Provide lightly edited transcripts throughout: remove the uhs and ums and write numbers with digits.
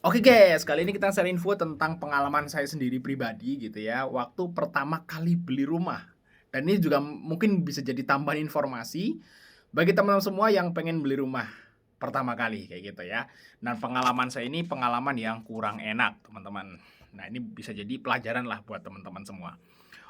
Oke guys, kali ini kita share info tentang pengalaman saya sendiri pribadi gitu ya, waktu pertama kali beli rumah. Dan ini juga mungkin bisa jadi tambahan informasi bagi teman-teman semua yang pengen beli rumah pertama kali kayak gitu ya. Nah, pengalaman saya ini pengalaman yang kurang enak, teman-teman. Nah, ini bisa jadi pelajaran lah buat teman-teman semua.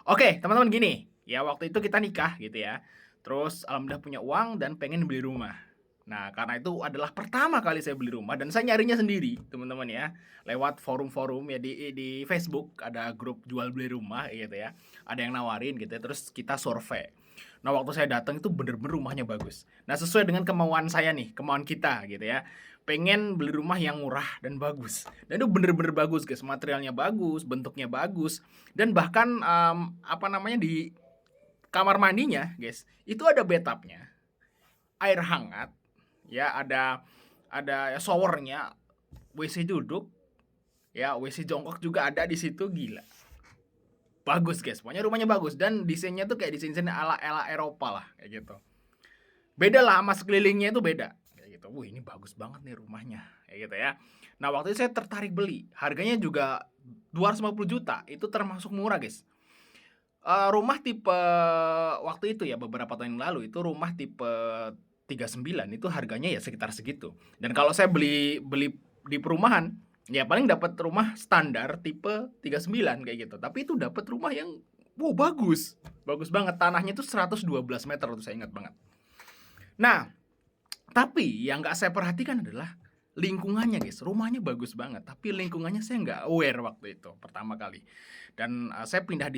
Oke, teman-teman gini, ya waktu itu kita nikah gitu ya. Terus alhamdulillah punya uang dan pengen beli rumah. Nah, karena itu adalah pertama kali saya beli rumah dan saya nyarinya sendiri, teman-teman ya. Lewat forum-forum ya di Facebook ada grup jual beli rumah gitu ya. Ada yang nawarin gitu ya, terus kita survei. Nah, waktu saya datang itu bener-bener rumahnya bagus. Nah, sesuai dengan kemauan saya nih, kemauan kita gitu ya. Pengen beli rumah yang murah dan bagus. Dan itu bener-bener bagus, guys. Materialnya bagus, bentuknya bagus, dan bahkan apa namanya di kamar mandinya, guys, itu ada bathtub-nya, air hangat, ya ada showernya, WC duduk, ya WC jongkok juga ada di situ, gila. Bagus, guys. Pokoknya rumahnya bagus dan desainnya tuh kayak desain-desain ala-ala Eropa lah kayak gitu. Beda lah sama sekelilingnya itu beda. Kayak gitu. Wih, ini bagus banget nih rumahnya. Kayak gitu ya. Nah, waktu itu saya tertarik beli. Harganya juga 250 juta. Itu termasuk murah, guys. Rumah tipe waktu itu ya beberapa tahun yang lalu itu rumah tipe 39 itu harganya ya sekitar segitu. Dan kalau saya beli beli di perumahan, ya paling dapat rumah standar tipe 39 kayak gitu. Tapi itu dapat rumah yang wow bagus. Bagus banget. Tanahnya itu 112 meter tuh saya ingat banget. Nah, tapi yang nggak saya perhatikan adalah lingkungannya, guys. Rumahnya bagus banget, tapi lingkungannya saya nggak aware waktu itu pertama kali. Dan saya pindah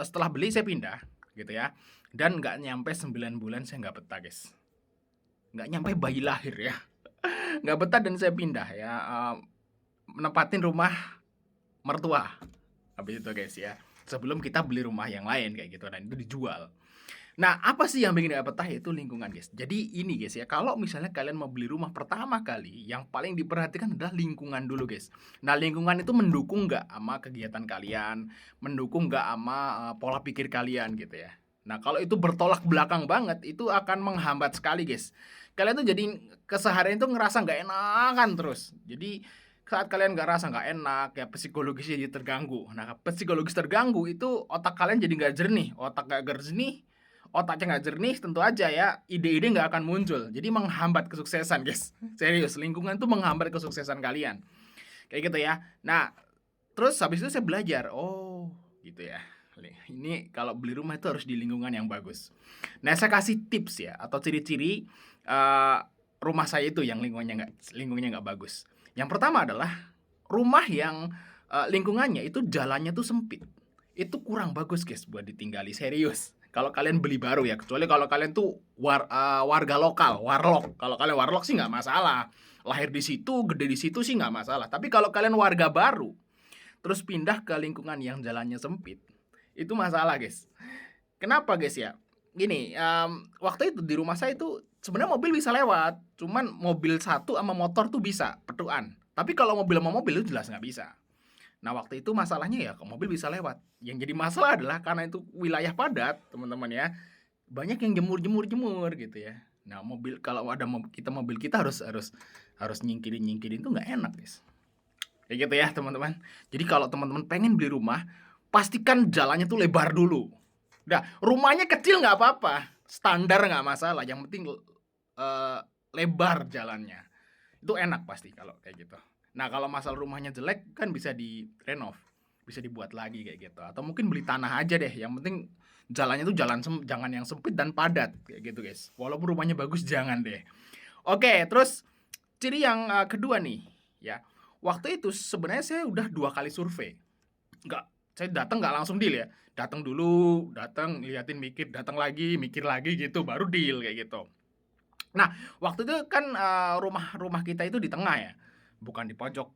setelah beli saya pindah gitu ya. Dan nggak nyampe 9 bulan saya nggak betah, guys. Nggak nyampe bayi lahir ya. Nggak betah dan saya pindah ya. Menempatin rumah mertua. Habis itu guys ya. Sebelum kita beli rumah yang lain kayak gitu dan itu dijual. Nah, apa sih yang bikin nggak betah? Itu lingkungan, guys. Jadi ini, guys ya, kalau misalnya kalian mau beli rumah pertama kali, yang paling diperhatikan adalah lingkungan dulu, guys. Nah, lingkungan itu mendukung nggak sama kegiatan kalian, mendukung nggak sama pola pikir kalian gitu ya. Nah, kalau itu bertolak belakang banget, itu akan menghambat sekali, guys. Kalian tuh jadi keseharian tuh ngerasa nggak enakan terus. Jadi saat kalian nggak rasa nggak enak, ya psikologisnya jadi terganggu. Nah, psikologis terganggu itu otak kalian jadi nggak jernih, otak nggak jernih, otaknya nggak jernih, tentu aja ya ide-ide nggak akan muncul. Jadi menghambat kesuksesan, guys. Serius, lingkungan tuh menghambat kesuksesan kalian. Kayak gitu ya. Nah, terus habis itu saya belajar. Oh, gitu ya. Ini kalau beli rumah itu harus di lingkungan yang bagus. Nah, saya kasih tips ya atau ciri-ciri eh, rumah saya itu yang lingkungannya nggak bagus. Yang pertama adalah rumah yang lingkungannya itu jalannya tuh sempit. Itu kurang bagus, guys, buat ditinggali, serius. Kalau kalian beli baru ya, kecuali kalau kalian tuh warga lokal, warlock. Kalau kalian warlock sih nggak masalah. Lahir di situ, gede di situ sih nggak masalah. Tapi kalau kalian warga baru, terus pindah ke lingkungan yang jalannya sempit, itu masalah, guys. Kenapa, guys ya? Gini, waktu itu di rumah saya itu sebenarnya mobil bisa lewat, cuman mobil satu sama motor tuh bisa, petukan. Tapi kalau mobil sama mobil itu jelas nggak bisa. Nah, waktu itu masalahnya ya mobil bisa lewat. Yang jadi masalah adalah karena itu wilayah padat, teman-teman ya. Banyak yang jemur gitu ya. Nah, mobil kalau ada mobil kita harus harus harus nyingkirin tuh nggak enak, guys. Kayak gitu ya, teman-teman. Jadi kalau teman-teman pengen beli rumah, pastikan jalannya tuh lebar dulu. Nah, rumahnya kecil nggak apa-apa, standar nggak masalah. Yang penting lebar jalannya. Itu enak pasti kalau kayak gitu. Nah, kalau masalah rumahnya jelek kan bisa direnov, bisa dibuat lagi kayak gitu. Atau mungkin beli tanah aja deh. Yang penting jalannya tuh jangan yang sempit dan padat kayak gitu, guys. Walaupun rumahnya bagus jangan deh. Oke, terus ciri yang kedua nih, ya. Waktu itu sebenarnya saya udah 2 kali survei. Nggak, saya datang nggak langsung deal ya. Datang dulu, datang liatin mikir, datang lagi, mikir lagi gitu, baru deal kayak gitu. Nah, waktu itu kan rumah kita itu di tengah ya, bukan di pojok.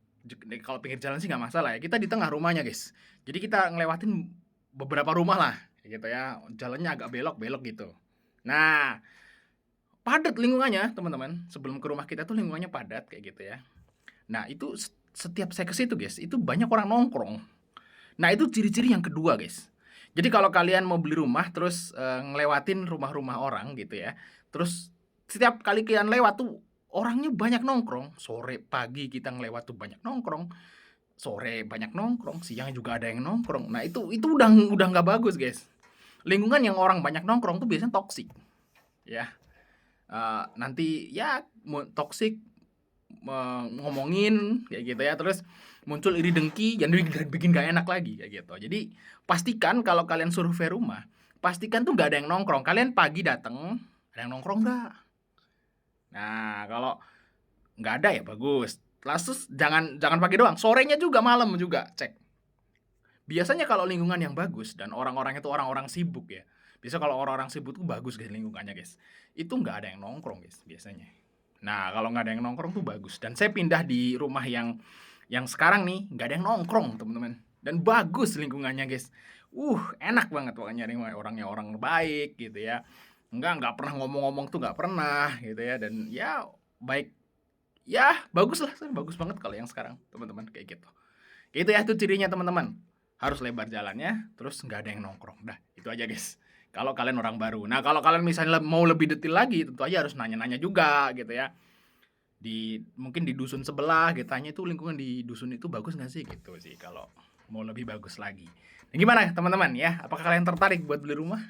Kalau pinggir jalan sih nggak masalah ya. Kita di tengah rumahnya, guys. Jadi kita ngelewatin beberapa rumah lah, gitu ya. Jalannya agak belok-belok gitu. Nah, padat lingkungannya, teman-teman. Sebelum ke rumah kita tuh lingkungannya padat kayak gitu ya. Nah, itu setiap saya ke situ, guys, itu banyak orang nongkrong. Nah, itu ciri-ciri yang kedua, guys. Jadi kalau kalian mau beli rumah terus ngelewatin rumah-rumah orang gitu ya. Terus setiap kali kalian lewat tuh orangnya banyak nongkrong, sore, pagi kita ngelewat tuh banyak nongkrong, sore banyak nongkrong, siang juga ada yang nongkrong. Nah, itu udah nggak bagus, guys. Lingkungan yang orang banyak nongkrong tuh biasanya toksik, ya. Nanti ya toksik, ngomongin kayak gitu ya, terus muncul iri dengki, jadi bikin gak enak lagi kayak gitu. Jadi pastikan kalau kalian survei rumah, pastikan tuh nggak ada yang nongkrong. Kalian pagi dateng, ada yang nongkrong nggak? Nah, kalau nggak ada ya bagus. Terus jangan pagi doang, sorenya juga, malam juga cek. Biasanya kalau lingkungan yang bagus dan orang-orang itu orang-orang sibuk ya. Biasa kalau orang-orang sibuk tuh bagus guys lingkungannya guys. Itu nggak ada yang nongkrong guys biasanya. Nah, kalau nggak ada yang nongkrong tuh bagus. Dan saya pindah di rumah yang sekarang nih nggak ada yang nongkrong teman-teman. Dan bagus lingkungannya guys. Enak banget pokoknya nih orangnya orang baik gitu ya. Nggak pernah ngomong-ngomong tuh nggak pernah gitu ya. Dan ya baik, ya bagus lah, bagus banget kalau yang sekarang teman-teman kayak gitu. Itu ya itu cirinya teman-teman. Harus lebar jalannya, terus nggak ada yang nongkrong. Dah, itu aja guys. Kalau kalian orang baru. Nah, kalau kalian misalnya mau lebih detail lagi, tentu aja harus nanya-nanya juga gitu ya. Mungkin di dusun sebelah, gitu, tanya itu lingkungan di dusun itu bagus nggak sih gitu sih kalau mau lebih bagus lagi. Nah, gimana teman-teman ya? Apakah kalian tertarik buat beli rumah?